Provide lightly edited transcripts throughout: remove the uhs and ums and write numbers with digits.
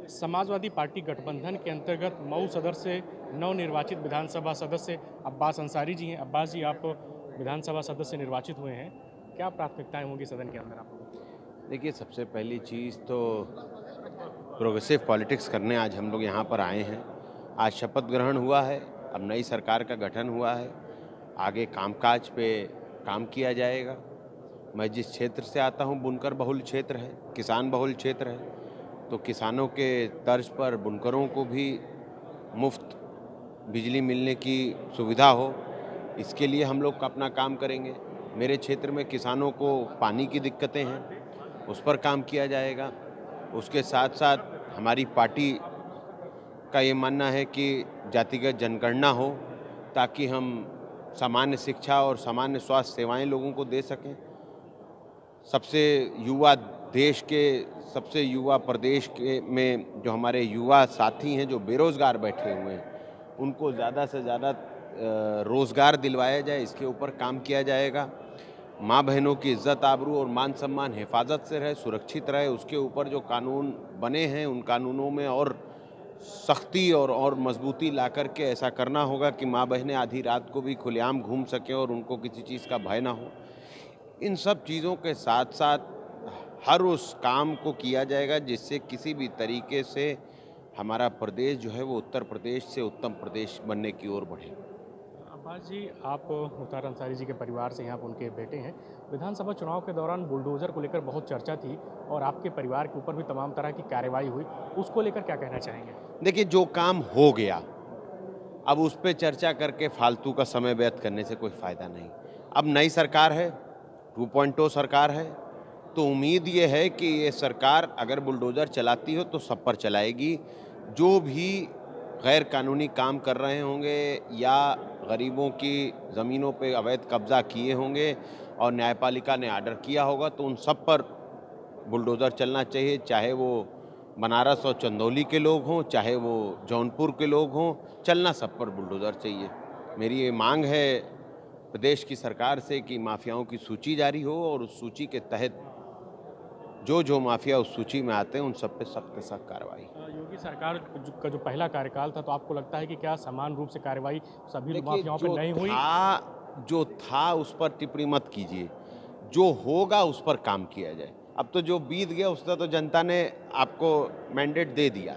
Samajwadi party गठबंधन के अंतर्गत मऊ सदर से नवनिर्वाचित विधानसभा सदस्य अब्बास अंसारी जी हैं। अब्बास जी, आप विधानसभा सदस्य निर्वाचित हुए हैं, क्या प्राथमिकताएं होंगी सदन के अंदर आप लोगों की? देखिए, सबसे पहली चीज़ तो प्रोग्रेसिव पॉलिटिक्स करने आज हम लोग यहाँ पर आए हैं। आज शपथ ग्रहण हुआ है, अब नई सरकार का गठन हुआ है, आगे कामकाज पे काम किया जाएगा। मैं जिस क्षेत्र से आता हूँ बुनकर बहुल क्षेत्र है, किसान बहुल क्षेत्र है, तो किसानों के तर्ज पर बुनकरों को भी मुफ्त बिजली मिलने की सुविधा हो, इसके लिए हम लोग अपना काम करेंगे। मेरे क्षेत्र में किसानों को पानी की दिक्कतें हैं, उस पर काम किया जाएगा। उसके साथ साथ हमारी पार्टी का ये मानना है कि जातिगत जनगणना हो, ताकि हम सामान्य शिक्षा और सामान्य स्वास्थ्य सेवाएं लोगों को दे सकें। सबसे युवा देश के सबसे युवा प्रदेश के में जो हमारे युवा साथी हैं, जो बेरोज़गार बैठे हुए हैं, उनको ज़्यादा से ज़्यादा रोज़गार दिलवाया जाए, इसके ऊपर काम किया जाएगा। माँ बहनों की इज़्ज़त आबरू और मान सम्मान हिफाजत से रहे, सुरक्षित रहे, उसके ऊपर जो कानून बने हैं उन कानूनों में और सख्ती और मजबूती ला कर के ऐसा करना होगा कि माँ बहनें आधी रात को भी खुलेआम घूम सकें और उनको किसी चीज़ का भय ना हो। इन सब चीज़ों के साथ साथ हर उस काम को किया जाएगा जिससे किसी भी तरीके से हमारा प्रदेश जो है वो उत्तर प्रदेश से उत्तम प्रदेश बनने की ओर बढ़े। अब्बास जी, आप मुख्तार अंसारी जी के परिवार से हैं, आप उनके बेटे हैं। विधानसभा चुनाव के दौरान बुलडोज़र को लेकर बहुत चर्चा थी और आपके परिवार के ऊपर भी तमाम तरह की कार्रवाई हुई, उसको लेकर क्या कहना चाहेंगे? देखिए, जो काम हो गया, अब उस पे चर्चा करके फालतू का समय व्यर्थ करने से कोई फ़ायदा नहीं। अब नई सरकार है, 2.0 सरकार है, तो उम्मीद ये है कि ये सरकार अगर बुलडोज़र चलाती हो तो सब पर चलाएगी। जो भी गैर कानूनी काम कर रहे होंगे या गरीबों की ज़मीनों पे अवैध कब्ज़ा किए होंगे और न्यायपालिका ने आर्डर किया होगा, तो उन सब पर बुलडोज़र चलना चाहिए, चाहे वो बनारस और चंदौली के लोग हों, चाहे वो जौनपुर के लोग हों, चलना सब पर बुलडोज़र चाहिए। मेरी ये मांग है प्रदेश की सरकार से कि माफियाओं की सूची जारी हो और उस सूची के तहत जो माफिया उस सूची में आते हैं उन सब पे सख्त से सख्त कार्रवाई। योगी सरकार का जो पहला कार्यकाल था, तो आपको लगता है कि क्या समान रूप से कार्रवाई सभी देखिए, माफियाओं पर नहीं हुई? जो था उस पर टिप्पणी मत कीजिए, जो होगा उस पर काम किया जाए। अब तो जो बीत गया उसका तो जनता ने आपको मैंडेट दे दिया,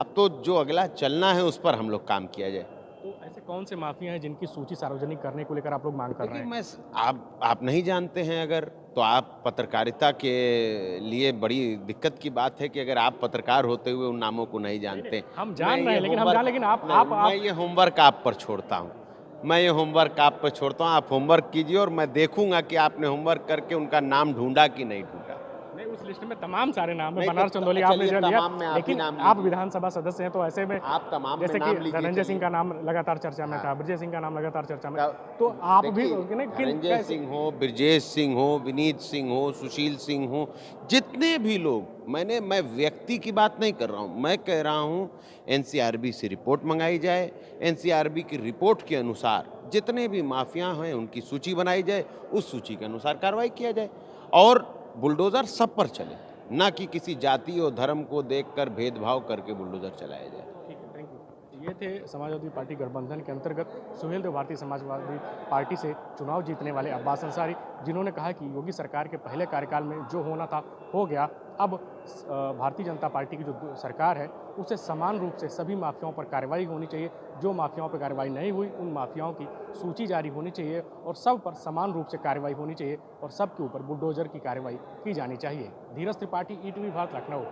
अब तो जो अगला चलना है उस पर हम लोग काम किया जाए। तो ऐसे कौन से माफिया हैं जिनकी सूची सार्वजनिक करने को लेकर आप लोग मांग कर रहे देखिए, हैं? मैं आप नहीं जानते हैं अगर, तो आप पत्रकारिता के लिए बड़ी दिक्कत की बात है कि अगर आप पत्रकार होते हुए उन नामों को नहीं जानते। हम जान रहे हैं, लेकिन हम जान, लेकिन मैं ये होमवर्क आप पर छोड़ता हूँ। आप होमवर्क कीजिए और मैं देखूंगा कि आपने होमवर्क करके उनका नाम ढूंढा कि नहीं ढूंढा। नहीं, उस लिस्ट में तमाम सारे नाम है, नहीं बनारस तो चंदौली आपने चलिए, जड़ लिया, तमाम में आप ही लेकिन नाम आप लीजिए। विधानसभा सदस्य हैं, तो ऐसे में आप तमाम में जैसे कि नाम लीजिए, धनंजय सिंह चलिए। का नाम लगातार चर्चा में था, हाँ। ब्रजेश सिंह का नाम लगातार चर्चा में, तब तो आप भी देखिए, किन धनंजय कैसे? सिंह हो, ब्रजेश सिंह हो, विनीत सिंह हो, सुशील सिंह हो, जितने भी लोग, मैं व्यक्ति की बात नहीं कर रहा हूँ, मैं कह रहा हूँ एनसीआरबी से रिपोर्ट मंगाई जाए, एनसीआरबी की रिपोर्ट के अनुसार जितने भी माफिया हैं उनकी सूची बनाई जाए, उस सूची के अनुसार कार्रवाई किया जाए और बुलडोज़र सब पर चले, ना कि किसी जाति और धर्म को देखकर भेदभाव करके बुलडोज़र चलाया जाए। ठीक है, थैंक यू। ये थे समाजवादी पार्टी गठबंधन के अंतर्गत सुहेल देव भारतीय समाजवादी पार्टी से चुनाव जीतने वाले अब्बास अंसारी, जिन्होंने कहा कि योगी सरकार के पहले कार्यकाल में जो होना था हो गया। अब भारतीय जनता पार्टी की जो सरकार है उसे समान रूप से सभी माफियाओं पर कार्रवाई होनी चाहिए। जो माफियाओं पर कार्रवाई नहीं हुई उन माफियाओं की सूची जारी होनी चाहिए और सब पर समान रूप से कार्रवाई होनी चाहिए और सबके ऊपर बुलडोजर की कार्रवाई की जानी चाहिए। धीरज त्रिपाठी, ईटीवी भारत, लखनऊ।